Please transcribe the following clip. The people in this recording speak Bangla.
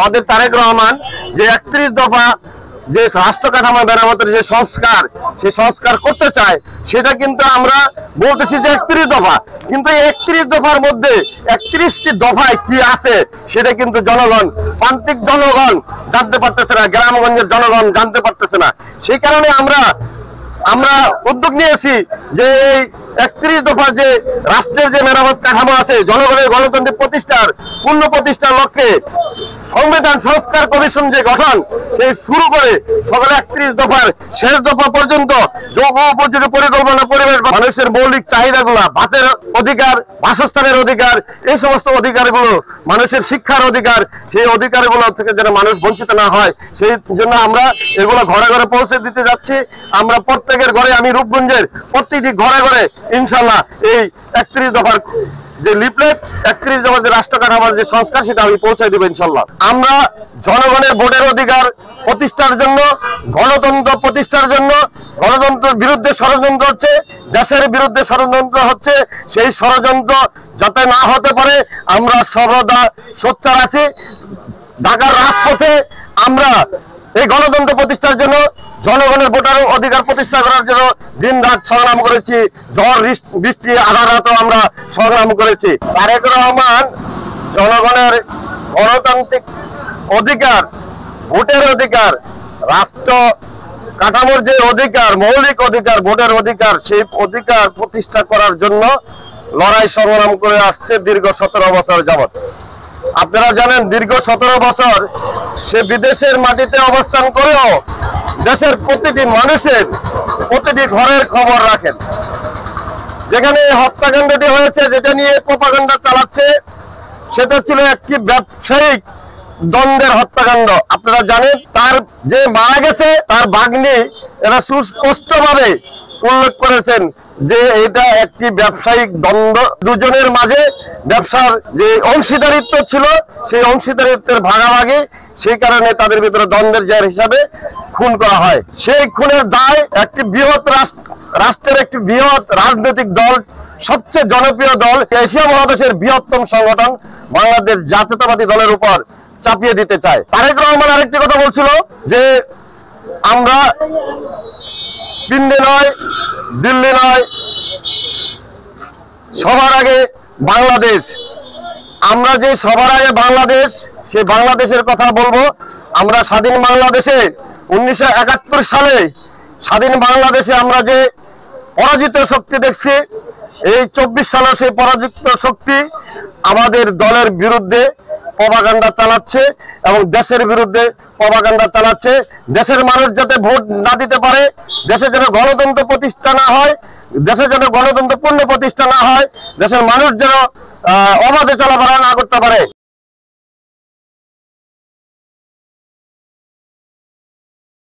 আমাদের তারেক রহমান যে 31 দফা যে রাষ্ট্র কাঠামো মেরামতের যে সংস্কার, সেই সংস্কার করতে চায়, সেটা কিন্তু আমরা বলতেছি যে 31 দফা, কিন্তু 31 দফার মধ্যে 31টি দফায় কি আছে সেটা কিন্তু জনগণ, প্রান্তিক জনগণ জানতে পারতেছে না, গ্রামগঞ্জের জনগণ জানতে পারতেছে না। সেই কারণে আমরা উদ্যোগ নিয়েছি যে এই 31 দফা যে রাষ্ট্রের যে মেরামত কাঠামো আছে, জনগণের গণতন্ত্রের প্রতিষ্ঠার পূর্ণ প্রতিষ্ঠার লক্ষ্যে সংবিধান সংস্কার কমিশন যে গঠন, সেই শুরু করে সকালে 31 দফার শেষ দফা পর্যন্ত যোগ উপযোগী পরিকল্পনা, পরিবেশ, মানুষের মৌলিক চাহিদাগুলো, ভাতের অধিকার, বাসস্থানের অধিকার, এই সমস্ত অধিকারগুলো, মানুষের শিক্ষার অধিকার, সেই অধিকারগুলো থেকে যেন মানুষ বঞ্চিত না হয়, সেই জন্য আমরা এগুলো ঘরে ঘরে পৌঁছে দিতে যাচ্ছি। আমরা প্রত্যেকের ঘরে, আমি রূপগঞ্জের প্রত্যেকটি ঘরে ঘরে ইনশাল্লাহ এই 31 দফার যে লিফলেট, 31 দফার যে রাষ্ট্র কাঠামোর যে সংস্কার, সেটা আমি পৌঁছে দেব ইনশাল্লাহ। আমরা জনগণের ভোটের অধিকার প্রতিষ্ঠার জন্য, গণতন্ত্র প্রতিষ্ঠার জন্য, গণতন্ত্রের বিরুদ্ধে ষড়যন্ত্র হচ্ছে, দেশের বিরুদ্ধে ষড়যন্ত্র হচ্ছে, সেই ষড়যন্ত্র যাতে না হতে পারে আমরা সর্বদা সোচ্চার আছি। ঢাকার রাজপথে আমরা এই গণতন্ত্র প্রতিষ্ঠার জন্য, জনগণের ভোটার অধিকার প্রতিষ্ঠা করার জন্য দিন রাত সংগ্রাম করেছি, ঝড় বৃষ্টি আধার রাতও আমরা সংগ্রাম করেছি। তারেক রহমান জনগণের গণতান্ত্রিক অধিকার, ভোটের অধিকার, রাষ্ট্র কাঠামোর যে অধিকার, মৌলিক অধিকার, ভোটের অধিকার, সেই অধিকার প্রতিষ্ঠা করার জন্য লড়াই সংগ্রাম করে আসছে দীর্ঘ 17 বছর যাবৎ। আপনারা জানেন, দীর্ঘ 17 বছর সে বিদেশের মাটিতে অবস্থান করেও দেশের প্রতিটি মানুষের প্রতিটি ঘরের খবর রাখেন। যেখানে হত্যাকাণ্ডটি হয়েছে, যেটা নিয়ে প্রোপাগান্ডা চালাচ্ছে, সেটা ছিল একটি ব্যবসায়িক দ্বন্দ্বের হত্যাকাণ্ড। আপনারা জানেন, তার যে মারা গেছে তার ভাগ্নি এরা সুস্পষ্টভাবে উল্লেখ করেছেন যে এটা একটি ব্যবসায়িক দ্বন্দ্ব, দুজনের মাঝে ব্যবসার যে অংশীদারিত্ব ছিল, সেই অংশীদারিত্বের ভাগাভাগি, সেই কারণে তাদের ভিতরে দ্বন্দ্বের জের হিসাবে খুন করা হয়। সেই খুনের দায় একটি বৃহৎ রাষ্ট্রের একটি বৃহৎ রাজনৈতিক দল, সবচেয়ে জনপ্রিয় দল, এশিয়া মহাদেশের বৃহত্তম সংগঠন বাংলাদেশ জাতীয়তাবাদী দলের উপর চাপিয়ে দিতে চায়। তারেক রহমান আরেকটি কথা বলছিল যে আমরা পিণ্ডে নয়, দিল্লি নয়, সবার আগে বাংলাদেশ। আমরা যে সবার আগে বাংলাদেশ, সেই বাংলাদেশের কথা বলবো। আমরা স্বাধীন বাংলাদেশে 1971 সালে স্বাধীন বাংলাদেশে আমরা যে পরাজিত শক্তি দেখছি, এই 24 সালে সেই পরাজিত শক্তি আমাদের দলের বিরুদ্ধে প্রপাগান্ডা চালাচ্ছে এবং দেশের বিরুদ্ধে প্রপাগান্ডা চালাচ্ছে। দেশের মানুষ যাতে ভোট না দিতে পারে, দেশে যেন গণতন্ত্র প্রতিষ্ঠা না হয়, দেশে যেন গণতন্ত্র পূর্ণ প্রতিষ্ঠা না হয়, দেশের মানুষ যেন অবাধে চলাফেরা না করতে পারে।